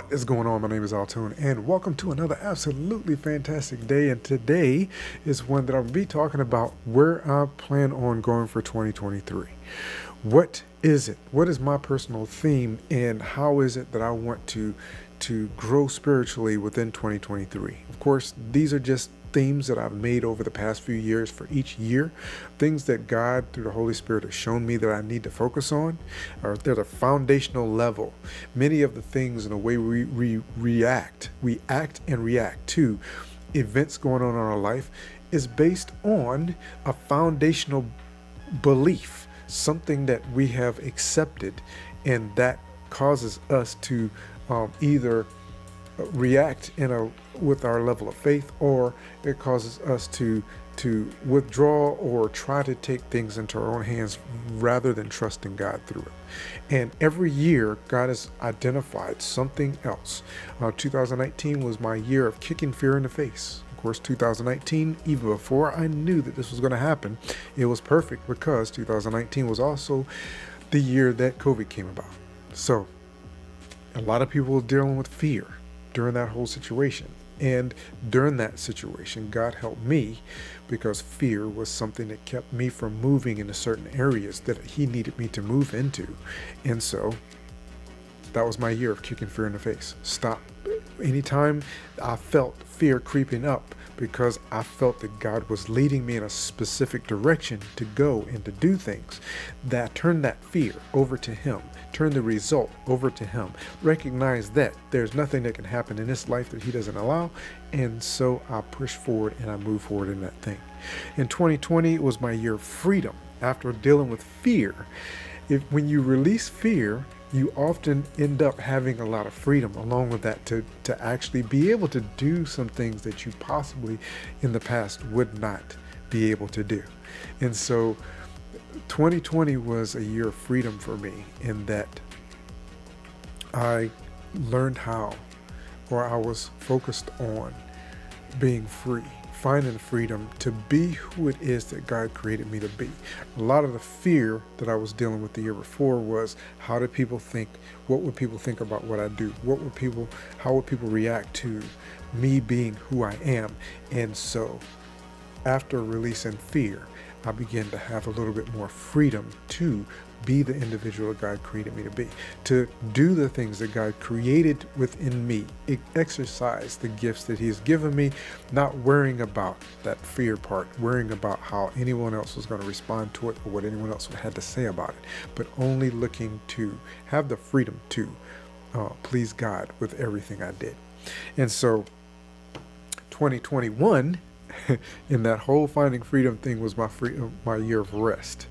What is going on? My name is AlTone, and welcome to another absolutely fantastic day. And today is one that I'll be talking about where I plan on going for 2023. What is it? What is my personal theme, and how is it that I want to grow spiritually within 2023? Of course, these are just themes that I've made over the past few years for each year, things that God through the Holy Spirit has shown me that I need to focus on, or at a foundational level. Many of the things in the way we act and react to events going on in our life is based on a foundational belief, something that we have accepted, and that causes us to either react with our level of faith, or it causes us to withdraw or try to take things into our own hands rather than trusting God through it. And every year, God has identified something else. 2019 was my year of kicking fear in the face. Of course, 2019, even before I knew that this was going to happen, it was perfect because 2019 was also the year that COVID came about. So a lot of people were dealing with fear during that whole situation. And during that situation, God helped me because fear was something that kept me from moving into certain areas that He needed me to move into. And so that was my year of kicking fear in the face. Stop. Anytime I felt fear creeping up because I felt that God was leading me in a specific direction to go and to do things, that turned that fear over to Him, turn the result over to Him. Recognize that there's nothing that can happen in this life that He doesn't allow, and so I push forward and I move forward in that thing. In 2020, it was my year of freedom. After dealing with fear, when you release fear, you often end up having a lot of freedom along with that to actually be able to do some things that you possibly in the past would not be able to do. And so 2020 was a year of freedom for me in that I learned how, or I was focused on being free, finding freedom to be who it is that God created me to be. A lot of the fear that I was dealing with the year before was, how do people think? What would people think about what I do? How would people react to me being who I am? And so after releasing fear, I began to have a little bit more freedom to be the individual that God created me to be, to do the things that God created within me, exercise the gifts that He's given me, not worrying about that fear part, worrying about how anyone else was going to respond to it or what anyone else had to say about it, but only looking to have the freedom to please God with everything I did. And so 2021 in that whole finding freedom thing was my year of rest.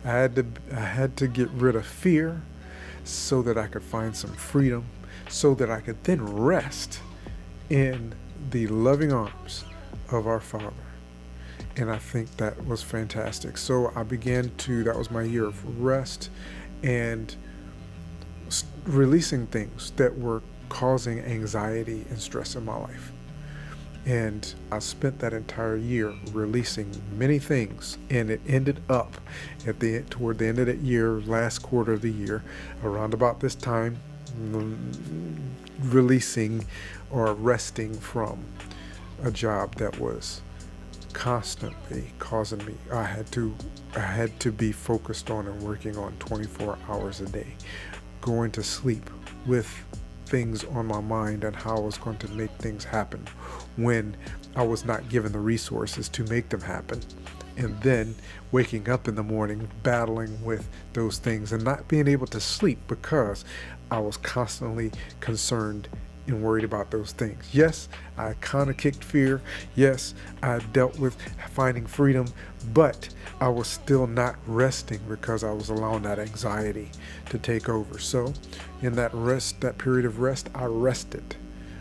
I had to get rid of fear so that I could find some freedom, so that I could then rest in the loving arms of our Father. And I think that was fantastic. So that was my year of rest and releasing things that were causing anxiety and stress in my life. And I spent that entire year releasing many things, and it ended up toward the end of that year, last quarter of the year, around about this time, releasing or resting from a job that was constantly causing me. I had to be focused on and working on 24 hours a day, going to sleep with things on my mind and how I was going to make things happen when I was not given the resources to make them happen. And then waking up in the morning, battling with those things and not being able to sleep because I was constantly concerned and worried about those things. Yes, I kind of kicked fear. Yes, I dealt with finding freedom, but I was still not resting because I was allowing that anxiety to take over. So in that period of rest, I rested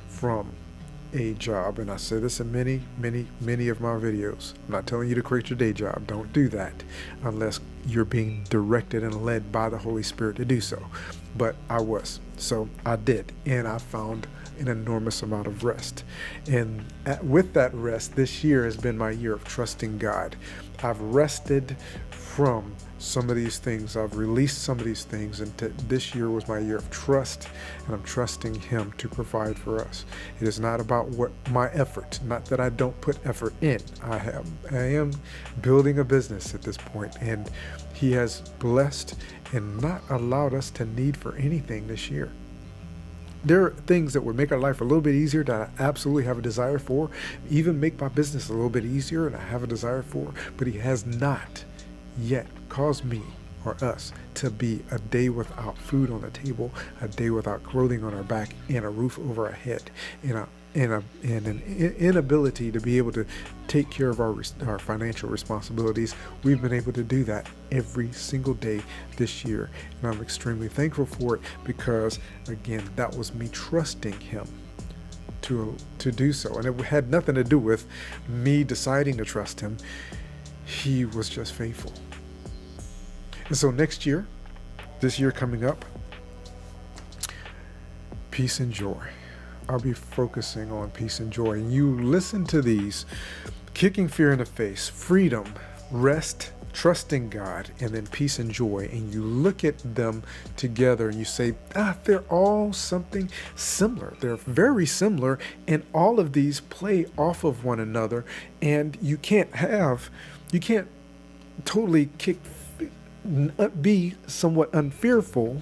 from a job. And I say this in many of my videos. I'm not telling you to quit your day job. Don't do that unless you're being directed and led by the Holy Spirit to do so. But I was. So I did. And I found an enormous amount of rest. And with that rest, this year has been my year of trusting God. I've rested from some of these things. I've released some of these things, and this year was my year of trust, and I'm trusting Him to provide for us. It is not about what my effort, not that I don't put effort in. I am building a business at this point, and He has blessed and not allowed us to need for anything this year. There are things that would make our life a little bit easier that I absolutely have a desire for, even make my business a little bit easier, and I have a desire for, but He has not yet caused me or us to be a day without food on the table, a day without clothing on our back, and a roof over our head, and an inability to be able to take care of our financial responsibilities. We've been able to do that every single day this year, and I'm extremely thankful for it, because again, that was me trusting Him to do so, and it had nothing to do with me deciding to trust Him. He was just faithful. And so next year, this year coming up, peace and joy. I'll be focusing on peace and joy. And you listen to these: kicking fear in the face, freedom, rest, trusting God, and then peace and joy. And you look at them together and you say, they're all something similar. They're very similar, and all of these play off of one another. And you can't totally be somewhat unfearful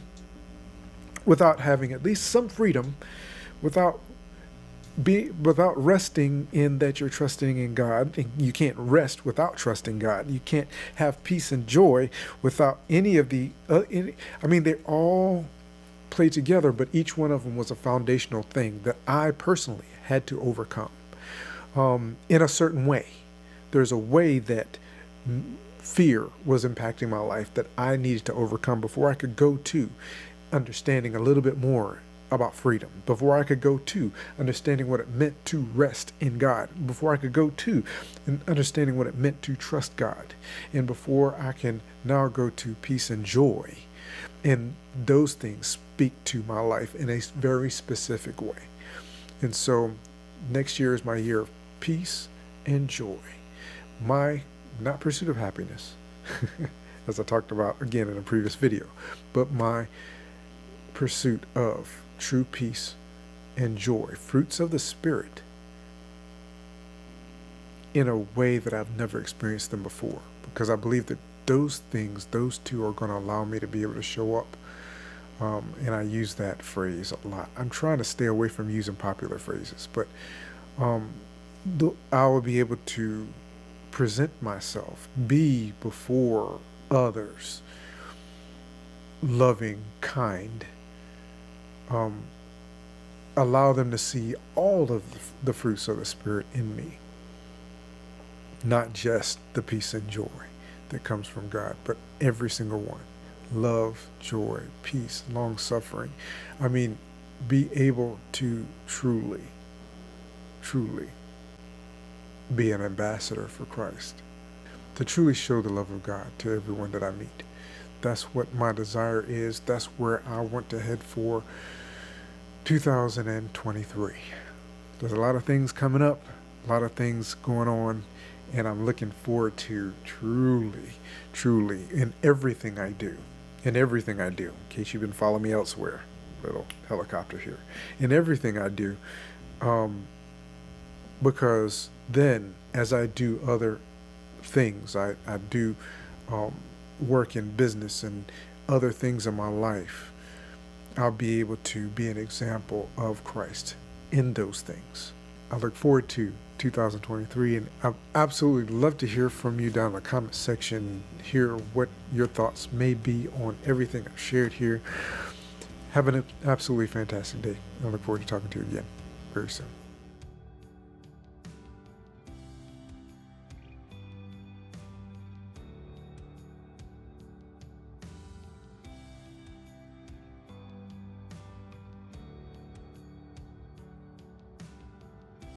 without having at least some freedom, without resting in that you're trusting in God. And you can't rest without trusting God. You can't have peace and joy without any of the they all play together, but each one of them was a foundational thing that I personally had to overcome in a certain way. There's a way that fear was impacting my life that I needed to overcome before I could go to understanding a little bit more about freedom, before I could go to understanding what it meant to rest in God, before I could go to understanding what it meant to trust God, and before I can now go to peace and joy. And those things speak to my life in a very specific way. And so next year is my year of peace and joy. My not pursuit of happiness, as I talked about again in a previous video, but my pursuit of true peace and joy, fruits of the Spirit, in a way that I've never experienced them before, because I believe that those two are going to allow me to be able to show up. And I use that phrase a lot. I'm trying to stay away from using popular phrases, but I will be able to present myself, be before others, loving, kind, allow them to see all of the fruits of the Spirit in me, not just the peace and joy that comes from God, but every single one: love, joy, peace, long suffering. Be able to truly be an ambassador for Christ, to truly show the love of God to everyone that I meet. That's what my desire is. That's where I want to head for 2023. There's a lot of things coming up, a lot of things going on, and I'm looking forward to truly in everything I do, in case you've been following me elsewhere, little helicopter here, in everything I do, because then as I do other things, I do work in business and other things in my life, I'll be able to be an example of Christ in those things. I look forward to 2023, and I'd absolutely love to hear from you down in the comment section, hear what your thoughts may be on everything I've shared here. Have an absolutely fantastic day. I look forward to talking to you again very soon.